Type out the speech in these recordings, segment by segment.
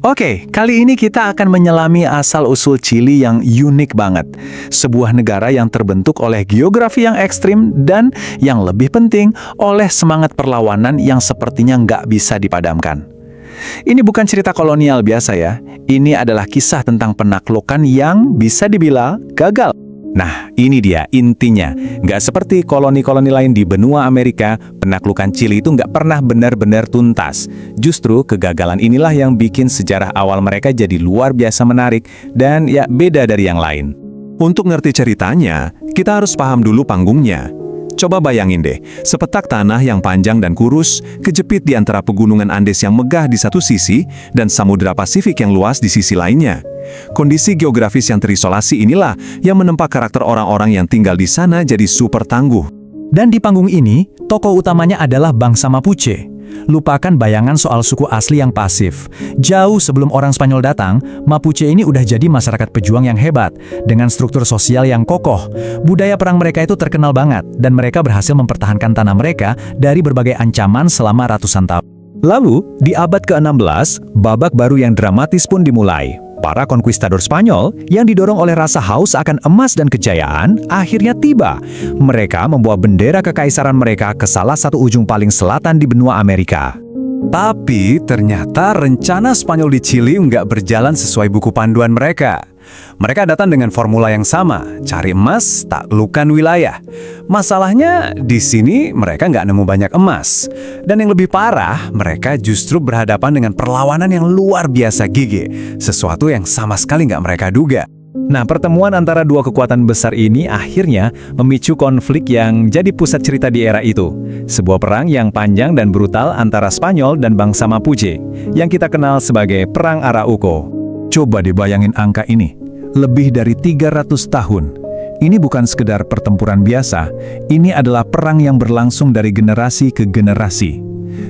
Oke, kali ini kita akan menyelami asal-usul Chili yang unik banget. Sebuah negara yang terbentuk oleh geografi yang ekstrim dan yang lebih penting, oleh semangat perlawanan yang sepertinya nggak bisa dipadamkan. Ini bukan cerita kolonial biasa ya. Ini adalah kisah tentang penaklukan yang bisa dibilang gagal. Nah, ini dia intinya. Nggak seperti koloni-koloni lain di benua Amerika, penaklukan Chili itu nggak pernah benar-benar tuntas. Justru kegagalan inilah yang bikin sejarah awal mereka jadi luar biasa menarik dan ya beda dari yang lain. Untuk ngerti ceritanya, kita harus paham dulu panggungnya. Coba bayangin deh, sepetak tanah yang panjang dan kurus, kejepit di antara pegunungan Andes yang megah di satu sisi, dan Samudra Pasifik yang luas di sisi lainnya. Kondisi geografis yang terisolasi inilah yang menempa karakter orang-orang yang tinggal di sana jadi super tangguh. Dan di panggung ini, tokoh utamanya adalah bangsa Mapuche. Lupakan bayangan soal suku asli yang pasif. Jauh sebelum orang Spanyol datang, Mapuche ini udah jadi masyarakat pejuang yang hebat, dengan struktur sosial yang kokoh. Budaya perang mereka itu terkenal banget, dan mereka berhasil mempertahankan tanah mereka dari berbagai ancaman selama ratusan tahun. Lalu, di abad ke-16, babak baru yang dramatis pun dimulai. Para konkuistador Spanyol yang didorong oleh rasa haus akan emas dan kejayaan akhirnya tiba. Mereka membawa bendera kekaisaran mereka ke salah satu ujung paling selatan di benua Amerika. Tapi ternyata rencana Spanyol di Chili nggak berjalan sesuai buku panduan mereka. Mereka datang dengan formula yang sama, cari emas, taklukkan wilayah. Masalahnya di sini mereka nggak nemu banyak emas. Dan yang lebih parah, mereka justru berhadapan dengan perlawanan yang luar biasa gigih, sesuatu yang sama sekali nggak mereka duga. Nah, pertemuan antara dua kekuatan besar ini akhirnya memicu konflik yang jadi pusat cerita di era itu. Sebuah perang yang panjang dan brutal antara Spanyol dan bangsa Mapuche, yang kita kenal sebagai Perang Arauco. Coba dibayangin angka ini, lebih dari 300 tahun. Ini bukan sekedar pertempuran biasa, ini adalah perang yang berlangsung dari generasi ke generasi.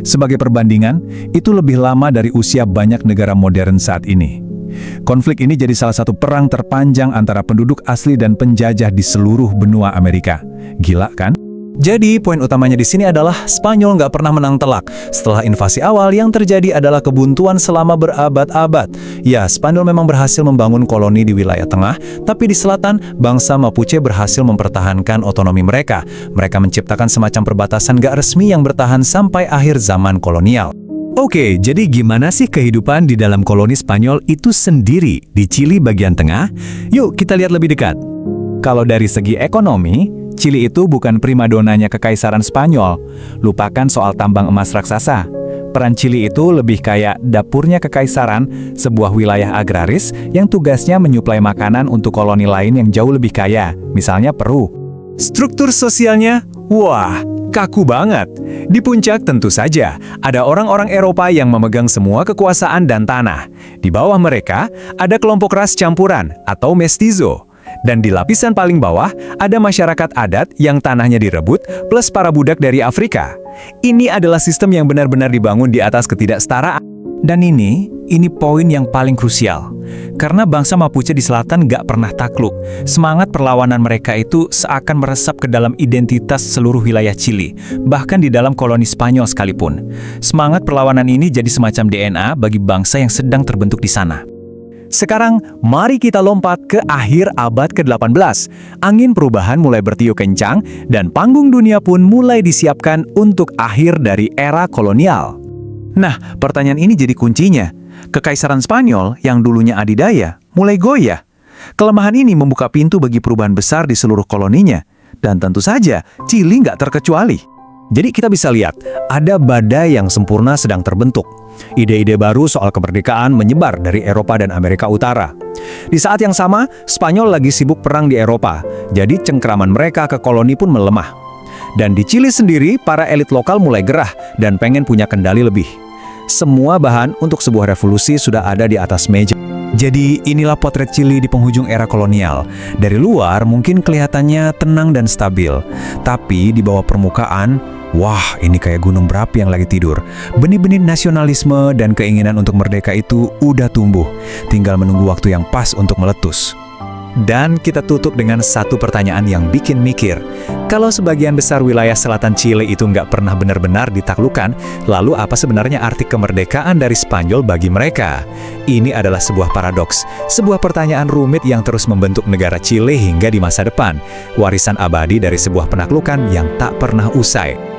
Sebagai perbandingan, itu lebih lama dari usia banyak negara modern saat ini. Konflik ini jadi salah satu perang terpanjang antara penduduk asli dan penjajah di seluruh benua Amerika. Gila kan? Jadi, poin utamanya di sini adalah Spanyol nggak pernah menang telak. Setelah invasi awal, yang terjadi adalah kebuntuan selama berabad-abad. Ya, Spanyol memang berhasil membangun koloni di wilayah tengah, tapi di selatan, bangsa Mapuche berhasil mempertahankan otonomi mereka. Mereka menciptakan semacam perbatasan nggak resmi yang bertahan sampai akhir zaman kolonial. Oke, jadi gimana sih kehidupan di dalam koloni Spanyol itu sendiri di Chili bagian tengah? Yuk kita lihat lebih dekat. Kalau dari segi ekonomi, Chili itu bukan primadonanya kekaisaran Spanyol. Lupakan soal tambang emas raksasa. Peran Chili itu lebih kayak dapurnya kekaisaran, sebuah wilayah agraris yang tugasnya menyuplai makanan untuk koloni lain yang jauh lebih kaya, misalnya Peru. Struktur sosialnya, wah, kaku banget. Di puncak tentu saja, ada orang-orang Eropa yang memegang semua kekuasaan dan tanah. Di bawah mereka, ada kelompok ras campuran atau mestizo. Dan di lapisan paling bawah, ada masyarakat adat yang tanahnya direbut, plus para budak dari Afrika. Ini adalah sistem yang benar-benar dibangun di atas ketidaksetaraan. Dan ini poin yang paling krusial. Karena bangsa Mapuche di selatan nggak pernah takluk. Semangat perlawanan mereka itu seakan meresap ke dalam identitas seluruh wilayah Chili, bahkan di dalam koloni Spanyol sekalipun. Semangat perlawanan ini jadi semacam DNA bagi bangsa yang sedang terbentuk di sana. Sekarang, mari kita lompat ke akhir abad ke-18. Angin perubahan mulai bertiup kencang, dan panggung dunia pun mulai disiapkan untuk akhir dari era kolonial. Nah, pertanyaan ini jadi kuncinya. Kekaisaran Spanyol yang dulunya adidaya mulai goyah. Kelemahan ini membuka pintu bagi perubahan besar di seluruh koloninya. Dan tentu saja, Chili nggak terkecuali. Jadi kita bisa lihat, ada badai yang sempurna sedang terbentuk. Ide-ide baru soal kemerdekaan menyebar dari Eropa dan Amerika Utara. Di saat yang sama, Spanyol lagi sibuk perang di Eropa. Jadi cengkraman mereka ke koloni pun melemah. Dan di Chili sendiri, para elit lokal mulai gerah dan pengen punya kendali lebih. Semua bahan untuk sebuah revolusi sudah ada di atas meja. Jadi inilah potret Chili di penghujung era kolonial. Dari luar mungkin kelihatannya tenang dan stabil. Tapi di bawah permukaan, wah ini kayak gunung berapi yang lagi tidur. Benih-benih nasionalisme dan keinginan untuk merdeka itu udah tumbuh. Tinggal menunggu waktu yang pas untuk meletus. Dan kita tutup dengan satu pertanyaan yang bikin mikir. Kalau sebagian besar wilayah selatan Chile itu nggak pernah benar-benar ditaklukkan, lalu apa sebenarnya arti kemerdekaan dari Spanyol bagi mereka? Ini adalah sebuah paradoks, sebuah pertanyaan rumit yang terus membentuk negara Chile hingga di masa depan. Warisan abadi dari sebuah penaklukan yang tak pernah usai.